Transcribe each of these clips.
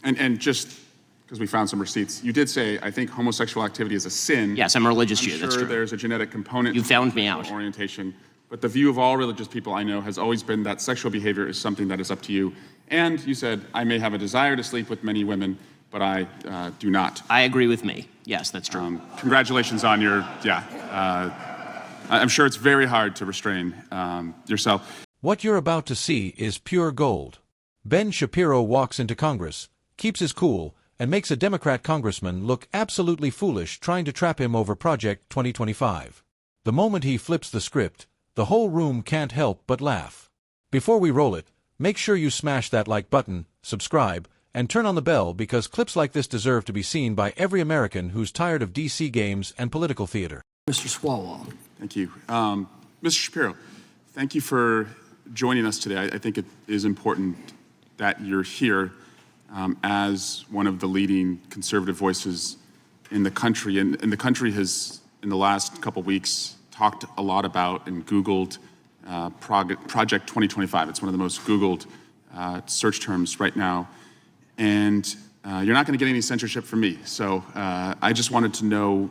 And just because we found some receipts, you did say, I think homosexual activity is a sin. Yes, I'm a religious Jew, that's true. There's a genetic component. You found me out. Orientation. But the view of all religious people I know has always been that sexual behavior is something that is up to you. And you said, I may have a desire to sleep with many women, but I do not. I agree with me. Yes, that's true. Congratulations on your, I'm sure it's very hard to restrain yourself. What you're about to see is pure gold. Ben Shapiro walks into Congress, keeps his cool, and makes a Democrat congressman look absolutely foolish trying to trap him over Project 2025. The moment he flips the script, the whole room can't help but laugh. Before we roll it, make sure you smash that like button, subscribe, and turn on the bell because clips like this deserve to be seen by every American who's tired of DC games and political theater. Mr. Swalwell. Thank you. Mr. Shapiro, thank you for joining us today. I think it is important that you're here as one of the leading conservative voices in the country. And the country has, in the last couple weeks, talked a lot about and Googled Project 2025. It's one of the most Googled search terms right now. And you're not going to get any censorship from me. So I just wanted to know,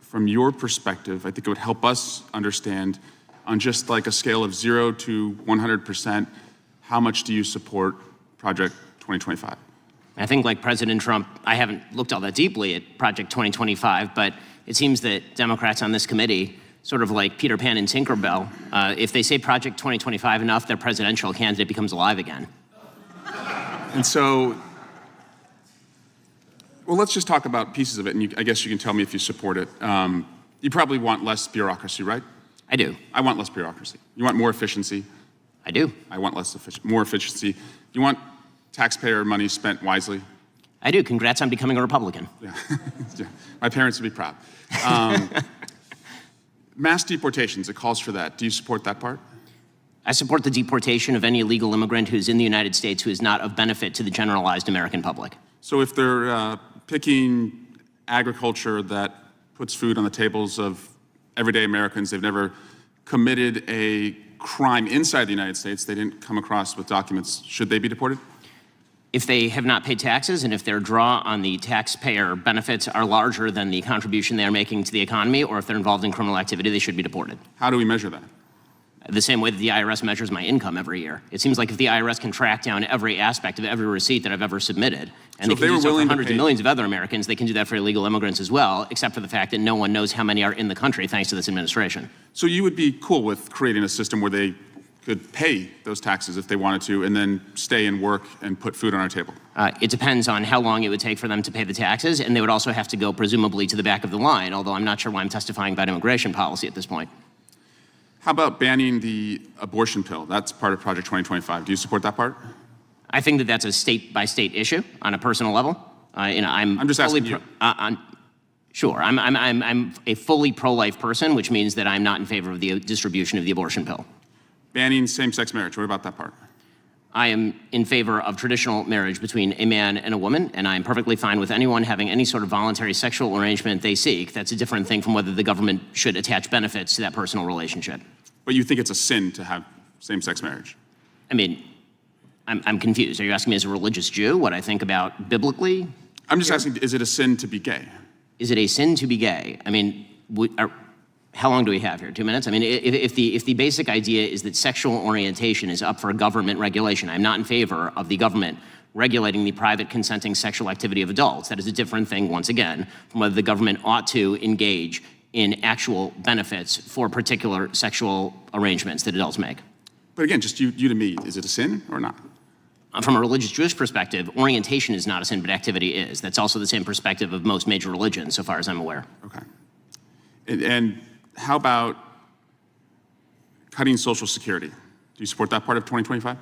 from your perspective, I think it would help us understand on just like a scale of 0 to 100%, how much do you support Project 2025? I think, like President Trump, I haven't looked all that deeply at Project 2025, but it seems that Democrats on this committee, sort of like Peter Pan and Tinkerbell, if they say Project 2025 enough, their presidential candidate becomes alive again. And so, well, let's just talk about pieces of it, and I guess you can tell me if you support it. You probably want less bureaucracy, right? I do. I want less bureaucracy. You want more efficiency? I do. I want more efficiency. You want taxpayer money spent wisely? I do. Congrats on becoming a Republican. Yeah. Yeah. My parents would be proud. Mass deportations, it calls for that. Do you support that part? I support the deportation of any illegal immigrant who is in the United States who is not of benefit to the generalized American public. So if they're picking agriculture that puts food on the tables of everyday Americans, they've never committed a crime inside the United States, they didn't come across with documents, should they be deported? If they have not paid taxes and if their draw on the taxpayer benefits are larger than the contribution they are making to the economy, or if they're involved in criminal activity, they should be deported. How do we measure that? The same way that the IRS measures my income every year. It seems like if the IRS can track down every aspect of every receipt that I've ever submitted, and so they can do so for hundreds of millions of other Americans, they can do that for illegal immigrants as well, except for the fact that no one knows how many are in the country thanks to this administration. So you would be cool with creating a system where they could pay those taxes if they wanted to and then stay and work and put food on our table? It depends on how long it would take for them to pay the taxes, and they would also have to go presumably to the back of the line, although I'm not sure why I'm testifying about immigration policy at this point. How about banning the abortion pill? That's part of Project 2025. Do you support that part? I think that that's a state-by-state issue on a personal level. I'm just asking you. Sure, I'm a fully pro-life person, which means that I'm not in favor of the distribution of the abortion pill. Banning same-sex marriage, what about that part? I am in favor of traditional marriage between a man and a woman, and I'm perfectly fine with anyone having any sort of voluntary sexual arrangement they seek. That's a different thing from whether the government should attach benefits to that personal relationship. But you think it's a sin to have same-sex marriage? I mean, I'm confused. Are you asking me as a religious Jew what I think about biblically? I'm just asking, is it a sin to be gay? Is it a sin to be gay? I mean, how long do we have here? 2 minutes? I mean, if the basic idea is that sexual orientation is up for government regulation, I'm not in favor of the government regulating the private consenting sexual activity of adults. That is a different thing, once again, from whether the government ought to engage in actual benefits for particular sexual arrangements that adults make. But again, just you to me, is it a sin or not? From a religious Jewish perspective, orientation is not a sin, but activity is. That's also the same perspective of most major religions, so far as I'm aware. Okay. And how about cutting Social Security? Do you support that part of 2025?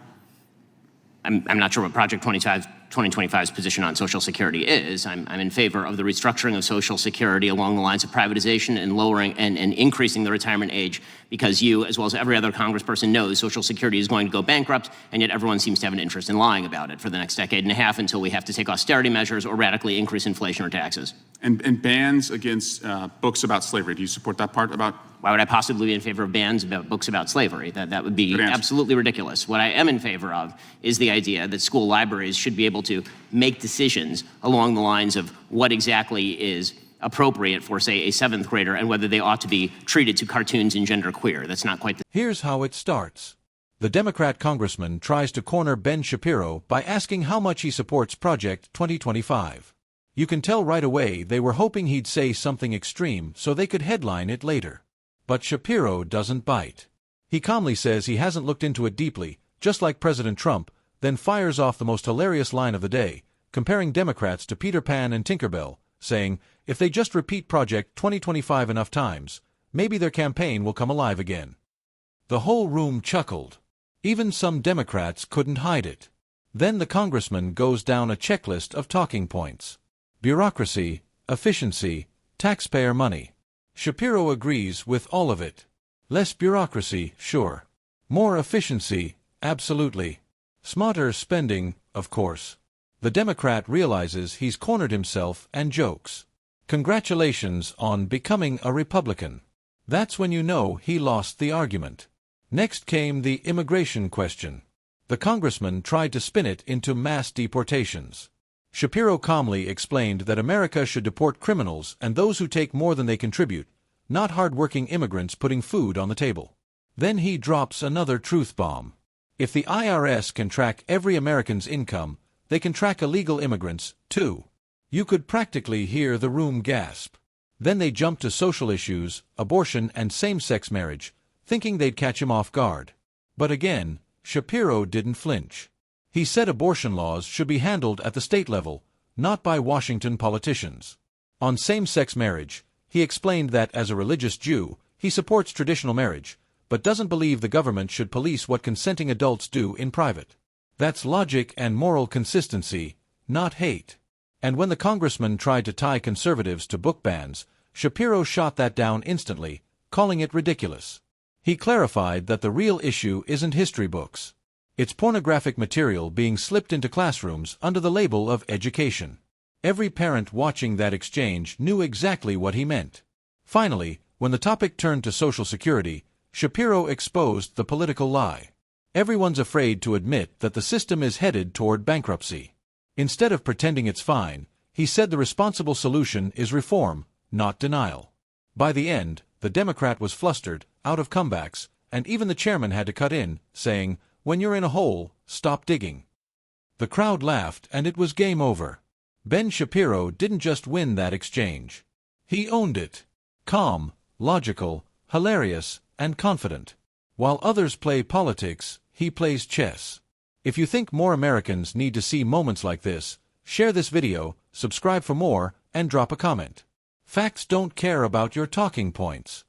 I'm not sure what Project 2025's position on Social Security is. I'm in favor of the restructuring of Social Security along the lines of privatization and lowering and increasing the retirement age, because you, as well as every other congressperson, knows Social Security is going to go bankrupt, and yet everyone seems to have an interest in lying about it for the next decade and a half until we have to take austerity measures or radically increase inflation or taxes. And bans against books about slavery. Do you support that part about Why would I possibly be in favor of bans about books about slavery? That would be Good answer. absolutely ridiculous. What I am in favor of is the idea that school libraries should be able to make decisions along the lines of what exactly is appropriate for, say, a 7th grader and whether they ought to be treated to cartoons and genderqueer. That's not quite the... Here's how it starts. The Democrat congressman tries to corner Ben Shapiro by asking how much he supports Project 2025. You can tell right away they were hoping he'd say something extreme so they could headline it later. But Shapiro doesn't bite. He calmly says he hasn't looked into it deeply, just like President Trump, then fires off the most hilarious line of the day, comparing Democrats to Peter Pan and Tinkerbell, saying, if they just repeat Project 2025 enough times, maybe their campaign will come alive again. The whole room chuckled. Even some Democrats couldn't hide it. Then the congressman goes down a checklist of talking points. Bureaucracy, efficiency, taxpayer money. Shapiro agrees with all of it. Less bureaucracy, sure. More efficiency, absolutely. Smarter spending, of course. The Democrat realizes he's cornered himself and jokes. Congratulations on becoming a Republican. That's when you know he lost the argument. Next came the immigration question. The congressman tried to spin it into mass deportations. Shapiro calmly explained that America should deport criminals and those who take more than they contribute, not hard-working immigrants putting food on the table. Then he drops another truth bomb. If the IRS can track every American's income, they can track illegal immigrants, too. You could practically hear the room gasp. Then they jumped to social issues, abortion and same-sex marriage, thinking they'd catch him off guard. But again, Shapiro didn't flinch. He said abortion laws should be handled at the state level, not by Washington politicians. On same-sex marriage, he explained that as a religious Jew, he supports traditional marriage, but doesn't believe the government should police what consenting adults do in private. That's logic and moral consistency, not hate. And when the congressman tried to tie conservatives to book bans, Shapiro shot that down instantly, calling it ridiculous. He clarified that the real issue isn't history books. It's pornographic material being slipped into classrooms under the label of education. Every parent watching that exchange knew exactly what he meant. Finally, when the topic turned to Social Security, Shapiro exposed the political lie. Everyone's afraid to admit that the system is headed toward bankruptcy. Instead of pretending it's fine, he said the responsible solution is reform, not denial. By the end, the Democrat was flustered, out of comebacks, and even the chairman had to cut in, saying, "When you're in a hole, stop digging." The crowd laughed and it was game over. Ben Shapiro didn't just win that exchange. He owned it. Calm, logical, hilarious, and confident. While others play politics, he plays chess. If you think more Americans need to see moments like this, share this video, subscribe for more, and drop a comment. Facts don't care about your talking points.